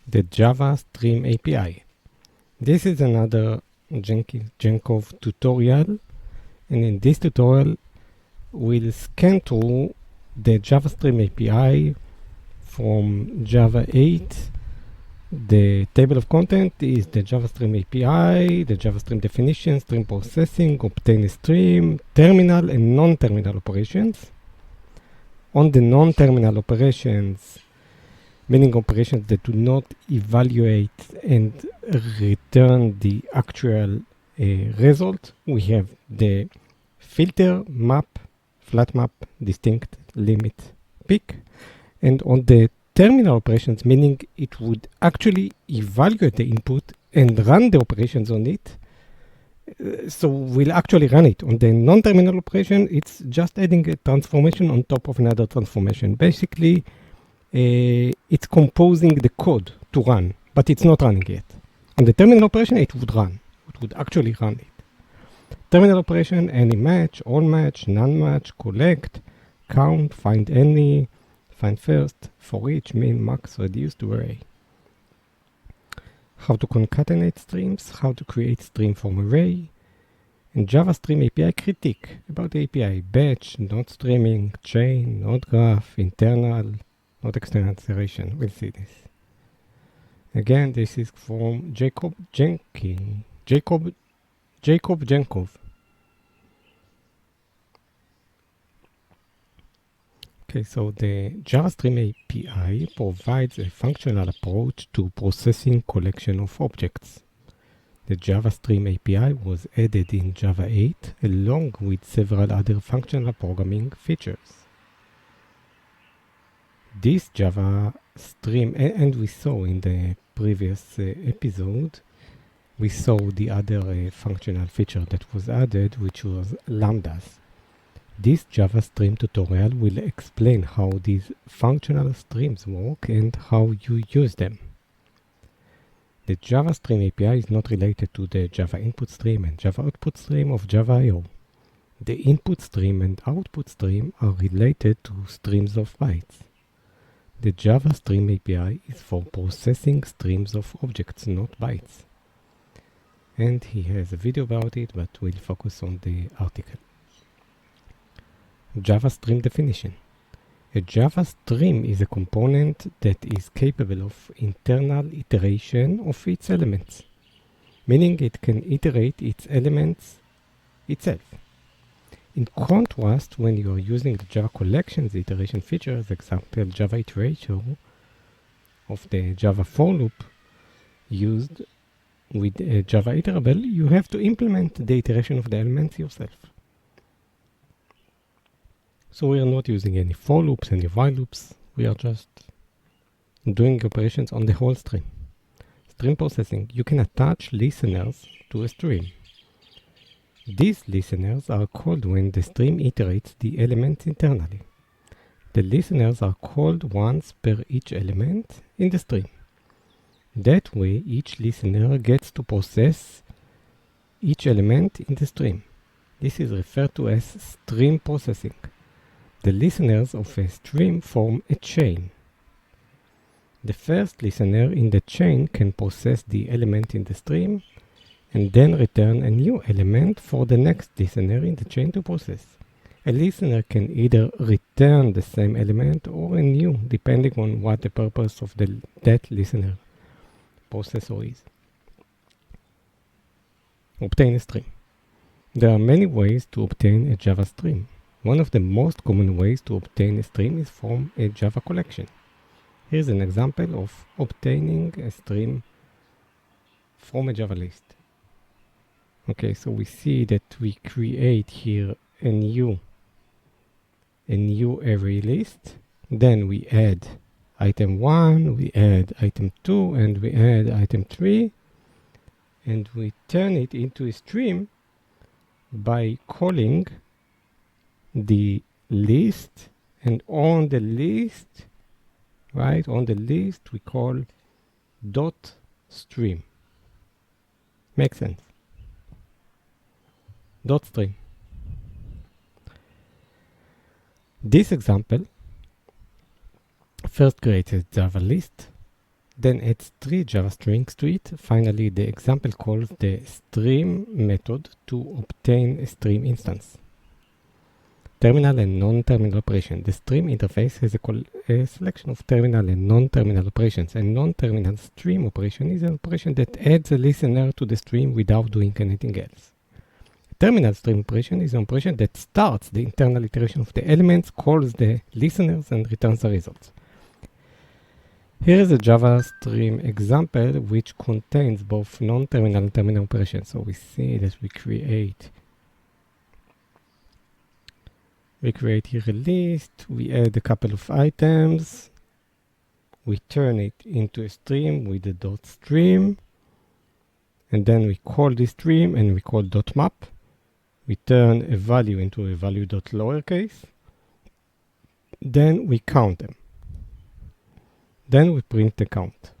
the Java Stream API. This is another Jenkov tutorial, and in this tutorial we'll scan through the Java Stream API from Java 8. The table of content is the Java Stream API, the Java Stream definition, stream processing, obtain a stream, terminal and non-terminal operations. On the non-terminal operations, meaning operations that do not evaluate and return the actual result, we have the filter, map, flat map, distinct, limit, pick. And on the terminal operations, meaning it would actually evaluate the input and run the operations on it. So we'll actually run it. On the non-terminal operation, it's just adding a transformation on top of another transformation. Basically, it's composing the code to run, but it's not running yet. On the terminal operation, it would run. It would actually run it. Terminal operation, any match, all match, non-match, collect, count, find any, find first, for each, min, max, reduce to array. How to concatenate streams, how to create stream from array, and Java Stream API critique about the API, batch, not streaming, chain, not graph, internal, not external acceleration. We'll see this. Again, this is from Jacob Jenkov. Okay, so the Java Stream API provides a functional approach to processing collection of objects. The Java Stream API was added in Java 8 along with several other functional programming features. This Java Stream, and we saw in the previous episode, we saw the other functional feature that was added, which was lambdas. This Java Stream tutorial will explain how these functional streams work and how you use them. The Java Stream API is not related to the Java input stream and Java output stream of Java I/O. The input stream and output stream are related to streams of bytes. The Java Stream API is for processing streams of objects, not bytes. And he has a video about it, but we'll focus on the article. Java Stream definition. A Java Stream is a component that is capable of internal iteration of its elements, meaning it can iterate its elements itself. In contrast, when you are using the Java Collections iteration features, example Java Iterator of the Java for loop used with Java Iterable, you have to implement the iteration of the elements yourself. So we are not using any for loops, any while loops. We are just doing operations on the whole stream. Stream processing. You can attach listeners to a stream. These listeners are called when the stream iterates the elements internally. The listeners are called once per each element in the stream. That way, each listener gets to process each element in the stream. This is referred to as stream processing. The listeners of a stream form a chain. The first listener in the chain can process the element in the stream and then return a new element for the next listener in the chain to process. A listener can either return the same element or a new, depending on what the purpose of that listener processor is. Obtain a stream. There are many ways to obtain a Java stream. One of the most common ways to obtain a stream is from a Java collection. Here's an example of obtaining a stream from a Java list. Okay, so we see that we create here a new array list. Then we add item 1, we add item 2, and we add item 3. And we turn it into a stream by calling the list, and on the list, right, on the list we call dot stream. Makes sense. Dot stream. This example first creates a Java list, then adds 3 Java strings to it. Finally, the example calls the stream method to obtain a stream instance. Terminal and non-terminal operation. The stream interface has a selection of terminal and non-terminal operations. A non-terminal stream operation is an operation that adds a listener to the stream without doing anything else. A terminal stream operation is an operation that starts the internal iteration of the elements, calls the listeners, and returns the results. Here is a Java stream example which contains both non-terminal and terminal operations. So we see that we create here a list, we add a couple of items, we turn it into a stream with a dot stream, and then we call this stream and we call dot map. We turn a value into a value dot lowercase, then we count them. Then we print the count.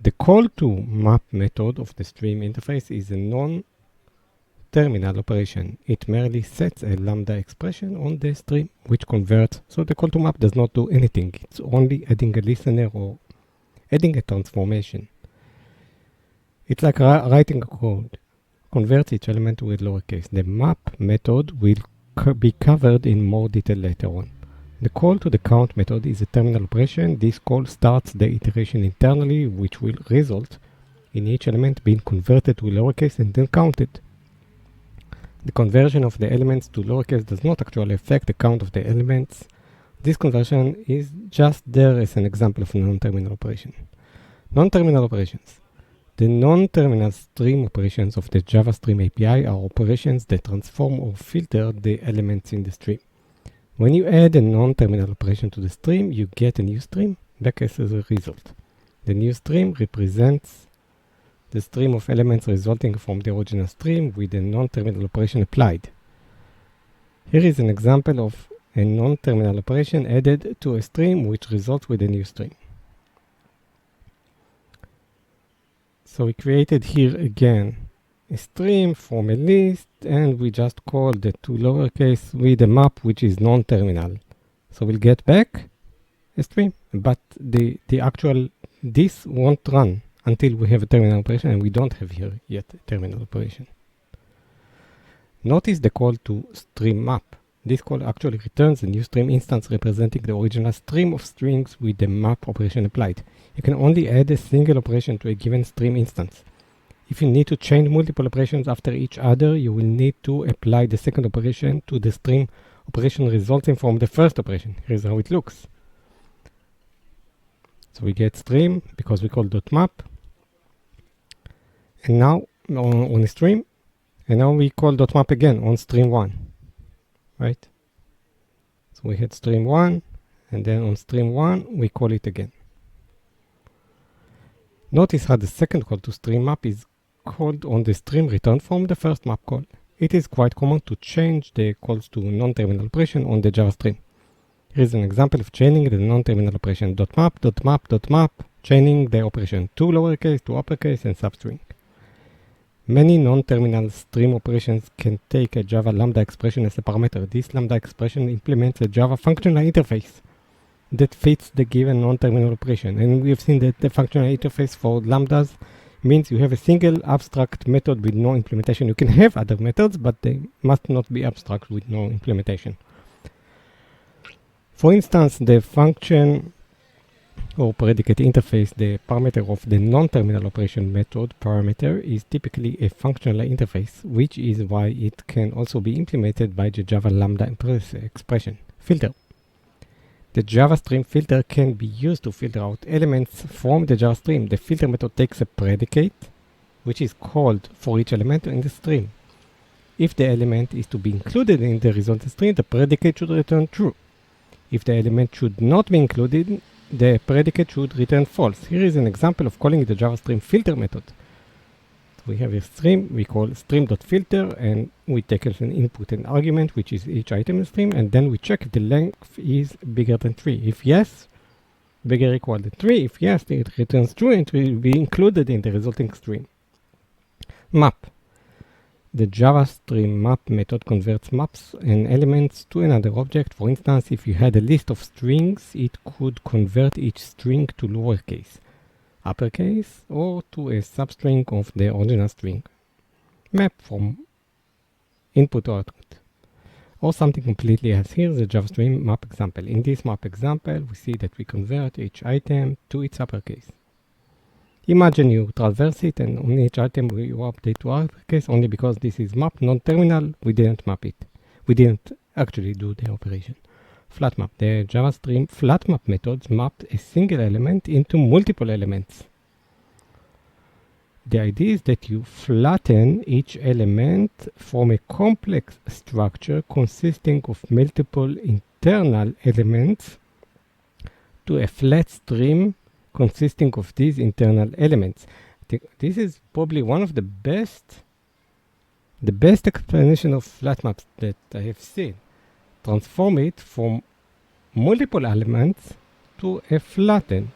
The call to map method of the stream interface is a non-terminal operation. It merely sets a lambda expression on the stream, which converts. So the call to map does not do anything. It's only adding a listener or adding a transformation. It's like writing a code. Converts each element to a lowercase. The map method will be covered in more detail later on. The call to the count method is a terminal operation. This call starts the iteration internally, which will result in each element being converted to lowercase and then counted. The conversion of the elements to lowercase does not actually affect the count of the elements. This conversion is just there as an example of a non-terminal operation. Non-terminal operations. The non-terminal stream operations of the Java Stream API are operations that transform or filter the elements in the stream. When you add a non-terminal operation to the stream, you get a new stream back as a result. The new stream represents the stream of elements resulting from the original stream with a non-terminal operation applied. Here is an example of a non-terminal operation added to a stream which results with a new stream. So we created here again a stream from a list, and we just call the two lowercase with a map which is non-terminal. So we'll get back a stream, but the actual this won't run until we have a terminal operation, and we don't have here yet a terminal operation. Notice the call to stream map. This call actually returns a new stream instance representing the original stream of strings with the map operation applied. You can only add a single operation to a given stream instance. If you need to change multiple operations after each other, you will need to apply the second operation to the stream operation resulting from the first operation. Here's how it looks. So we get stream because we call .map. And now on a stream, and now we call .map again on stream 1. Right? So we had stream 1, and then on stream 1, we call it again. Notice how the second call to stream map is called on the stream returned from the first map call. It is quite common to change the calls to non-terminal operation on the Java stream. Here is an example of chaining the non-terminal operation .map, chaining the operation to lowercase, to uppercase, and substring. Many non-terminal stream operations can take a Java lambda expression as a parameter. This lambda expression implements a Java functional interface that fits the given non-terminal operation. And we have seen that the functional interface for lambdas means you have a single abstract method with no implementation. You can have other methods, but they must not be abstract with no implementation. For instance, the function or predicate interface, the parameter of the non-terminal operation method parameter is typically a functional interface, which is why it can also be implemented by the Java lambda expression filter. The Java stream filter can be used to filter out elements from the Java stream. The filter method takes a predicate, which is called for each element in the stream. If the element is to be included in the resulting stream, the predicate should return true. If the element should not be included, the predicate should return false. Here is an example of calling the Java stream filter method. So we have a stream, we call stream.filter, and we take as an input an argument, which is each item in the stream, and then we check if the length is bigger than 3. If yes, bigger or equal to 3. If yes, it returns true and it will be included in the resulting stream. Map. the JavaStream map method converts maps and elements to another object. For instance, if you had a list of strings, it could convert each string to lowercase, uppercase, or to a substring of the original string. Map from input to output. Or something completely else. Here's the JavaStream map example. In this map example, we see that we convert each item to its uppercase. Imagine you traverse it and on each item you update to uppercase only because this is map, non-terminal, we didn't map it. We didn't actually do the operation. Flat map. The JavaStream flat map methods mapped a single element into multiple elements. The idea is that you flatten each element from a complex structure consisting of multiple internal elements to a flat stream consisting of these internal elements. This is probably one of the best explanation of flat maps that I have seen. Transform it from multiple elements to a flattened.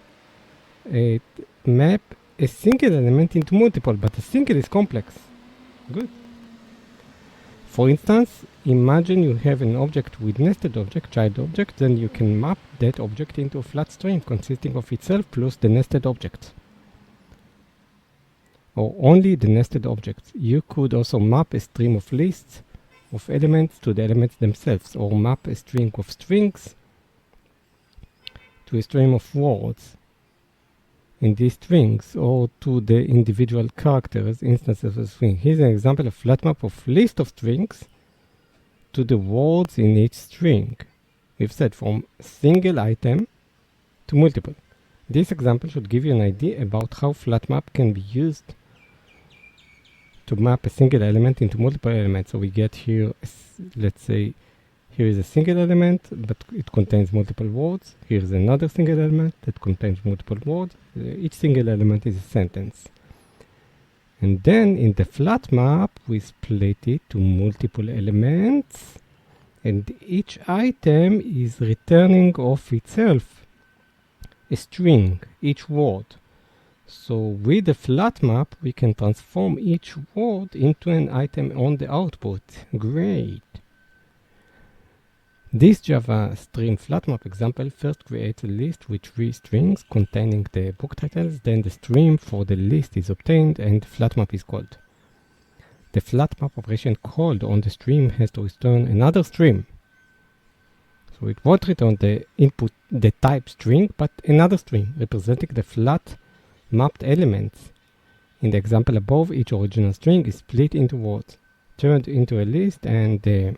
It map a single element into multiple, but a single is complex. Good. For instance, imagine you have an object with nested object, child object, then you can map that object into a flat stream consisting of itself plus the nested objects. Or only the nested objects. You could also map a stream of lists of elements to the elements themselves, or map a string of strings to a stream of words in these strings, or to the individual characters instances of a string. Here's an example of flat map of list of strings to the words in each string. We've said from single item to multiple. This example should give you an idea about how flat map can be used to map a single element into multiple elements. So we get here, let's say, here is a single element, but it contains multiple words. Here is another single element that contains multiple words. Each single element is a sentence. And then in the flat map, we split it to multiple elements. And each item is returning of itself a string, each word. So with the flat map, we can transform each word into an item on the output. Great. This JavaStream flat map example first creates a list with 3 strings containing the book titles, then the stream for the list is obtained and the flat map is called. The flat map operation called on the stream has to return another stream. So it won't return the input, the type string, but another string representing the flat mapped elements. In the example above, each original string is split into words, turned into a list, and the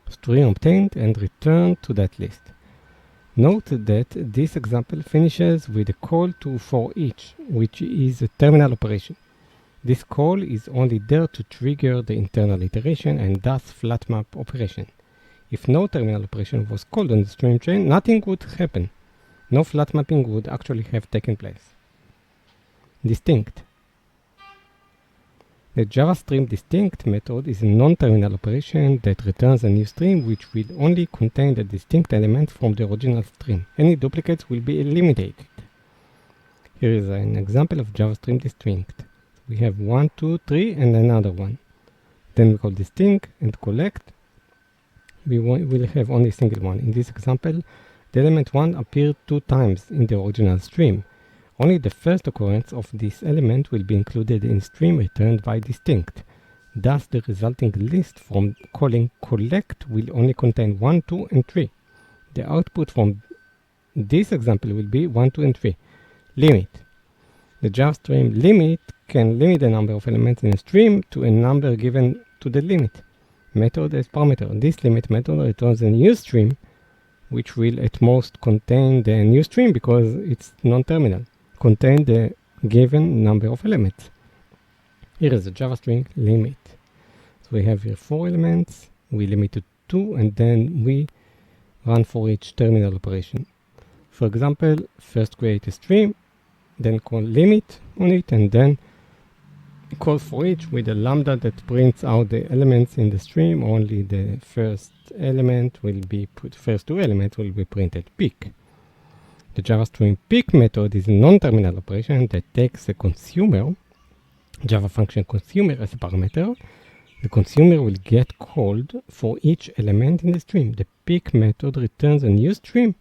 string obtained and returned to that list. Note that this example finishes with a call to for each, which is a terminal operation. This call is only there to trigger the internal iteration and thus flat map operation. If no terminal operation was called on the stream chain, nothing would happen. No flat mapping would actually have taken place. Distinct. The JavaStream distinct method is a non-terminal operation that returns a new stream which will only contain the distinct elements from the original stream. Any duplicates will be eliminated. Here is an example of JavaStream distinct. We have 1, 2, 3 and another one. Then we call distinct and collect. We will have only a single one. In this example, the element 1 appeared 2 times in the original stream. Only the first occurrence of this element will be included in stream returned by distinct. Thus, the resulting list from calling collect will only contain 1, 2, and 3. The output from this example will be 1, 2, and 3. Limit. The JavaStream limit can limit the number of elements in a stream to a number given to the limit method as parameter. This limit method returns a new stream, which will at most contain the new stream because it's non-terminal. Contain the given number of elements. Here is the JavaStream limit. So we have here 4 elements, we limit to 2, and then we run for each terminal operation. For example, first create a stream, then call limit on it, and then call for each with a lambda that prints out the elements in the stream. Only the first element will be first 2 elements will be printed peak. The JavaStream pick method is a non-terminal operation that takes a consumer, Java function consumer as a parameter, The consumer will get called for each element in the stream. The pick method returns a new stream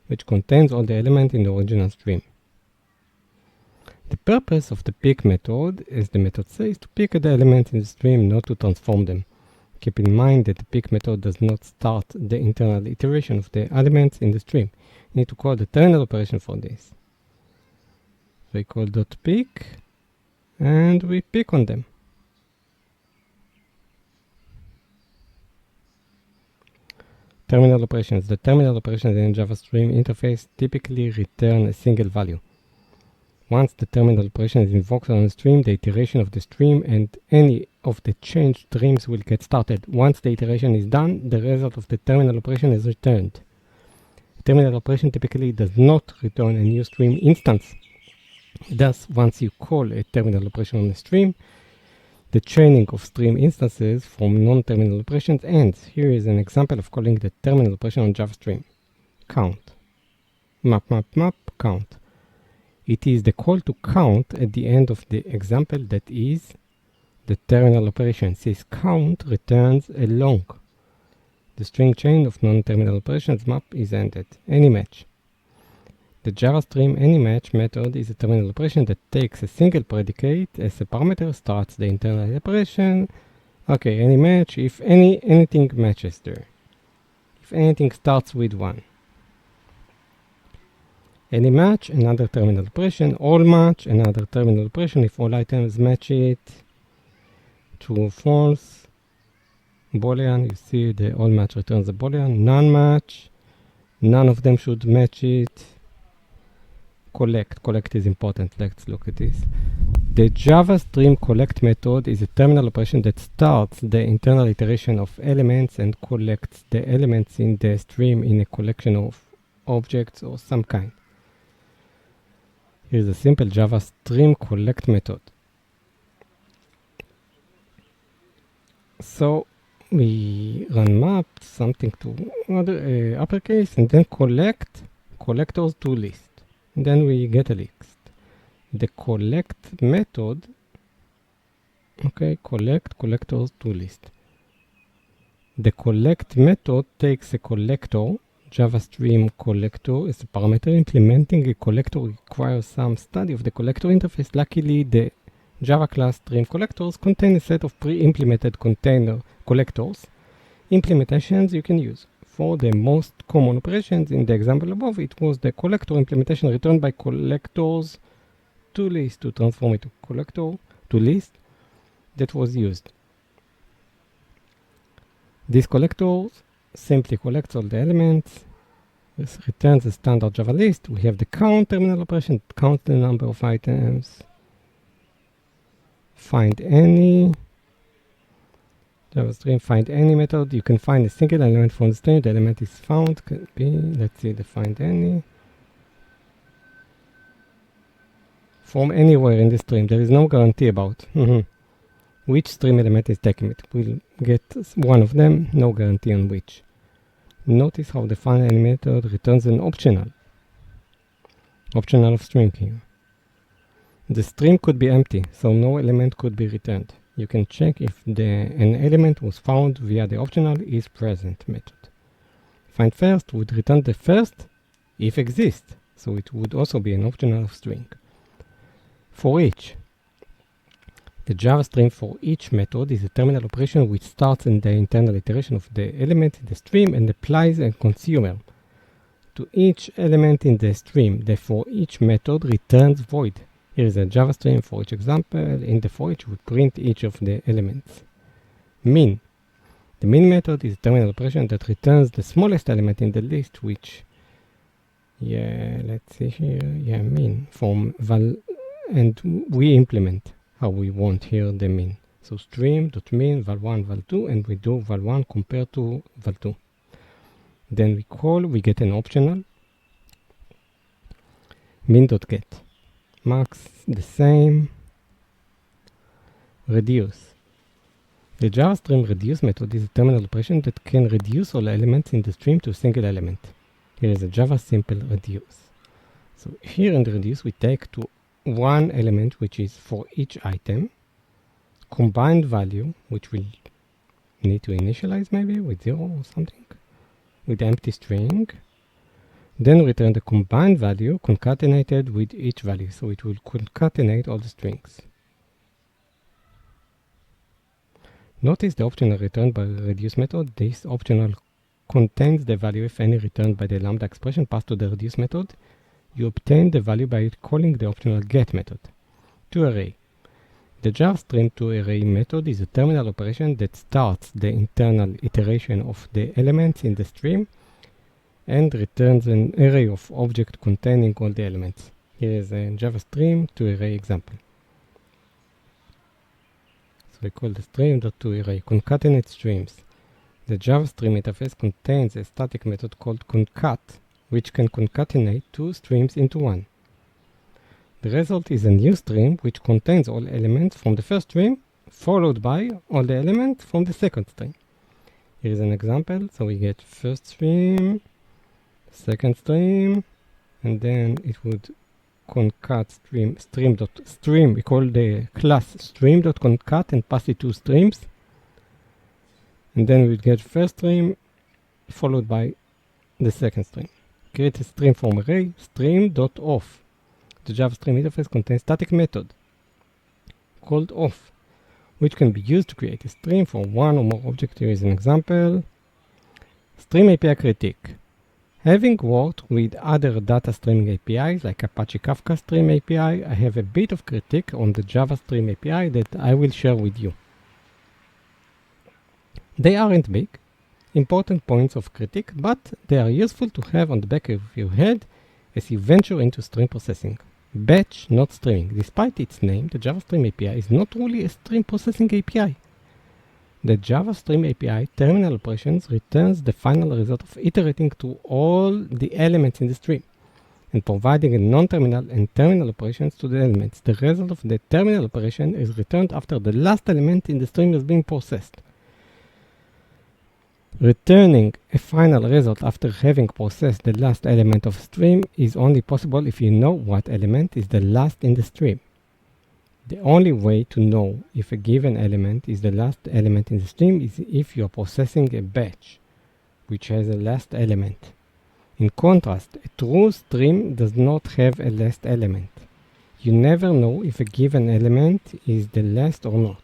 which contains all the elements in the original stream. The purpose of the pick method, as the method says, to pick the elements in the stream, not to transform them. Keep in mind that the pick method does not start the internal iteration of the elements in the stream. You need to call the terminal operation for this. So we call .pick and we pick on them. Terminal operations. The terminal operations in Java Stream interface typically return a single value. Once the terminal operation is invoked on the stream, the iteration of the stream and any of the changed streams will get started. Once the iteration is done, the result of the terminal operation is returned. A terminal operation typically does not return a new stream instance. Thus, once you call a terminal operation on a stream, the chaining of stream instances from non-terminal operations ends. Here is an example of calling the terminal operation on Java Stream. Count. Map, count. It is the call to count at the end of the example that is the terminal operation. Since count returns a long. The string chain of non-terminal operations map is ended. Any match. The Java Stream AnyMatch method is a terminal operation that takes a single predicate as a parameter, starts the internal operation. Okay, AnyMatch if anything matches there. If anything starts with 1. AnyMatch, another terminal operation. AllMatch, another terminal operation if all items match it. True or false. Boolean, you see the AllMatch returns a Boolean. NoneMatch, none of them should match it. Collect is important. Let's look at this. The Java Stream collect method is a terminal operation that starts the internal iteration of elements and collects the elements in the stream in a collection of objects or some kind. Here's a simple Java Stream collect method. So we run map something to uppercase and then collectors to list. Then we get a list. The collect method, collectors to list. The collect method takes a collector, Java Stream collector as a parameter. Implementing a collector requires some study of the collector interface. Luckily, the Java class Stream collectors contain a set of pre-implemented container collectors implementations you can use. For the most common operations in the example above, it was the collector implementation returned by collectors to list to transform it to collector to list that was used. This collector simply collects all the elements. This returns a standard Java list. We have the count terminal operation, count the number of items. Find any. Java Stream find any method. You can find a single element from the stream. The element is found. Could be, let's see, the find any. From anywhere in the stream. There is no guarantee about which stream element is taking it. We'll get one of them, no guarantee on which. Notice how the find any method returns an optional of string here. The stream could be empty, so no element could be returned. You can check if an element was found via the optional is present method. Find first would return the first if exists, so it would also be an optional of string. For each, the Java Stream for each method is a terminal operation which starts in the internal iteration of the element in the stream and applies a consumer to each element in the stream. The for each method returns void. Here is a Java Stream for each example. In the for each, we print each of the elements. Min. The min method is a terminal operation that returns the smallest element in the list, which, let's see here, min from val, and we implement how we want here the min. So stream.min val1 val2, and we do val1 compared to val2. Then we get an optional min.get. Max the same. Reduce. The Java Stream reduce method is a terminal operation that can reduce all elements in the stream to a single element. Here is a Java simple reduce. So here in the reduce we take to one element which is for each item, combined value which will need to initialize maybe with 0 or something, with empty string. Then return the combined value concatenated with each value. So it will concatenate all the strings. Notice the optional returned by the reduce method. This optional contains the value, if any, returned by the lambda expression passed to the reduce method. You obtain the value by calling the optional get method. ToArray. The JavaStream ToArray method is a terminal operation that starts the internal iteration of the elements in the stream and returns an array of objects containing all the elements. Here is a JavaStream ToArray example. So we call the stream.toArray concatenate streams. The JavaStream interface contains a static method called concat, which can concatenate two streams into one. The result is a new stream which contains all elements from the first stream, followed by all the elements from the second stream. Here is an example. So we get first stream, second stream, and then it would concat stream. We call the class stream.concat and pass it to streams. And then we would get first stream followed by the second stream. Create a stream from array, stream.off. The JavaStream interface contains static method called off, which can be used to create a stream for one or more objects. Here is an example. Stream API critique. Having worked with other data streaming APIs like Apache Kafka Stream API, I have a bit of critique on the JavaStream API that I will share with you. They aren't big, important points of critique, but they are useful to have on the back of your head as you venture into stream processing. Batch, not streaming. Despite its name, the JavaStream API is not really a stream processing API. The JavaStream API terminal operations returns the final result of iterating through all the elements in the stream and providing a non-terminal and terminal operations to the elements. The result of the terminal operation is returned after the last element in the stream is being processed. Returning a final result after having processed the last element of a stream is only possible if you know what element is the last in the stream. The only way to know if a given element is the last element in the stream is if you are processing a batch, which has a last element. In contrast, a true stream does not have a last element. You never know if a given element is the last or not.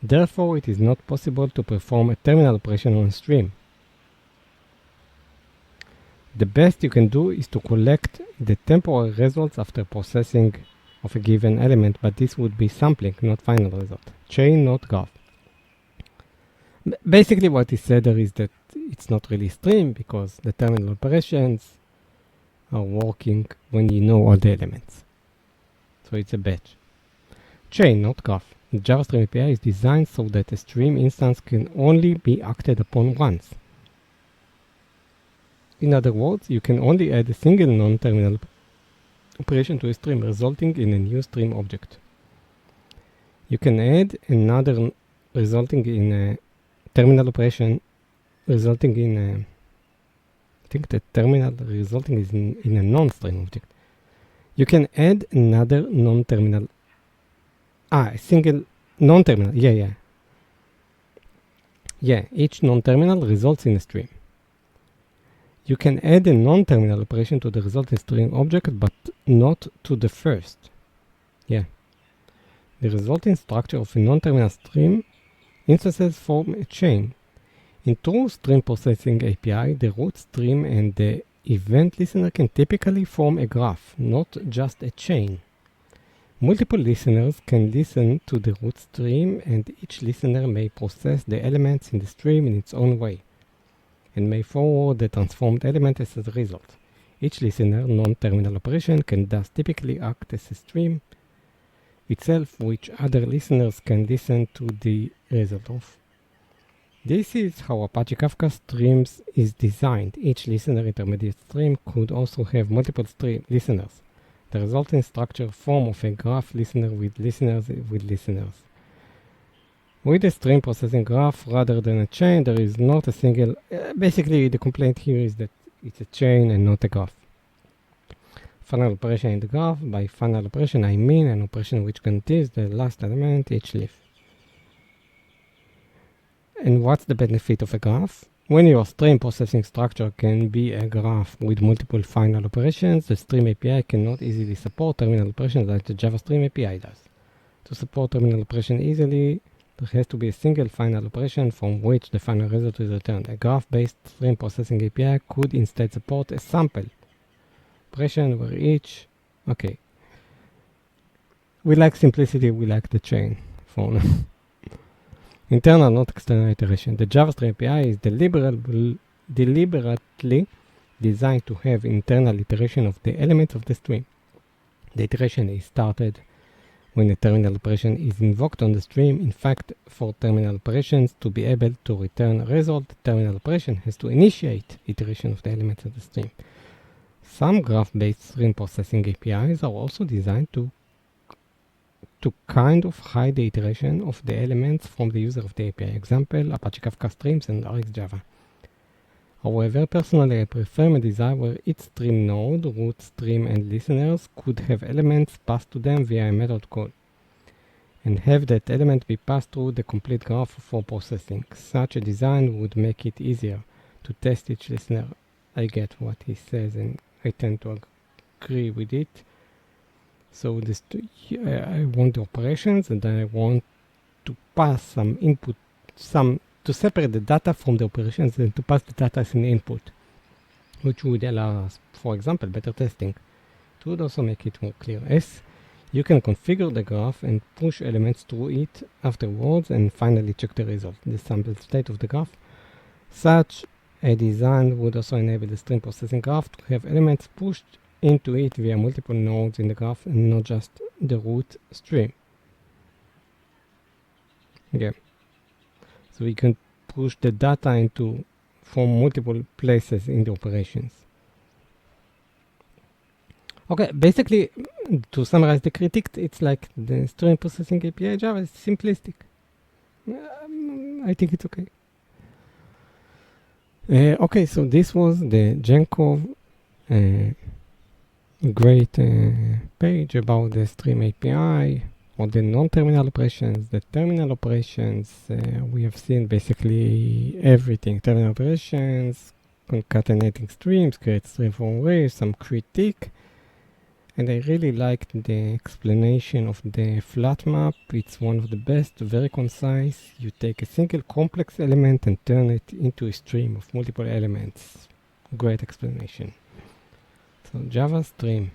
Therefore, it is not possible to perform a terminal operation on a stream. The best you can do is to collect the temporary results after processing of a given element, but this would be sampling, not final result. Chain, not graph. Basically, what is said there is that it's not really stream because the terminal operations are working when you know all the elements. So it's a batch. Chain, not graph. The JavaStream API is designed so that a stream instance can only be acted upon once. In other words, you can only add a single non-terminal operation to a stream, resulting in a new stream object. You can add another resulting in a terminal operation, resulting in a, I think the terminal resulting is in a non-stream object. You can add another non-terminal, a single non-terminal, each non-terminal results in a stream. You can add a non-terminal operation to the resulting stream object, but not to the first. The resulting structure of a non-terminal stream instances form a chain. In true stream processing API, the root stream and the event listener can typically form a graph, not just a chain. Multiple listeners can listen to the root stream, and each listener may process the elements in the stream in its own way, and may forward the transformed element as a result. Each listener non-terminal operation can thus typically act as a stream itself, which other listeners can listen to the result of. This is how Apache Kafka Streams is designed. Each listener intermediate stream could also have multiple listeners. The resulting structure form of a graph listener with listeners with listeners. With a stream processing graph rather than a chain, there is not a single... basically, the complaint here is that it's a chain and not a graph. Final operation in the graph. By final operation, I mean an operation which contains the last element each leaf. And what's the benefit of a graph? When your stream processing structure can be a graph with multiple final operations, the Stream API cannot easily support terminal operations like the Java Stream API does. To support terminal operation easily, there has to be a single final operation from which the final result is returned. A graph-based stream processing API could instead support a sample operation where each... Okay. We like simplicity, we like the chain for now. Internal, not external iteration. The JavaScript API is deliberately designed to have internal iteration of the elements of the stream. The iteration is started when a terminal operation is invoked on the stream. In fact, for terminal operations to be able to return a result, the terminal operation has to initiate iteration of the elements of the stream. Some graph-based stream processing APIs are also designed to kind of hide the iteration of the elements from the user of the API. Example, Apache Kafka Streams and RxJava. However, personally, I prefer a design where each stream node, root, stream, and listeners could have elements passed to them via a method call, and have that element be passed through the complete graph for processing. Such a design would make it easier to test each listener. I get what he says, and I tend to agree with it. So I want the operations, and then I want to pass some input, to separate the data from the operations and to pass the data as an input, which would allow us, for example, better testing. It would also make it more clear. As you can configure the graph and push elements through it afterwards and finally check the result, the sample state of the graph. Such a design would also enable the stream processing graph to have elements pushed into it via multiple nodes in the graph and not just the root stream. Okay. So we can push the data from multiple places in the operations. Okay, basically, to summarize the critique, it's like the stream processing API Java is simplistic. I think it's okay. Okay, so this was the Jenkov great page about the Stream API or the non-terminal operations. The terminal operations, we have seen basically everything. Terminal operations, concatenating streams, create stream from array, some critique. And I really liked the explanation of the flat map. It's one of the best, very concise. You take a single complex element and turn it into a stream of multiple elements. Great explanation. So Java Stream.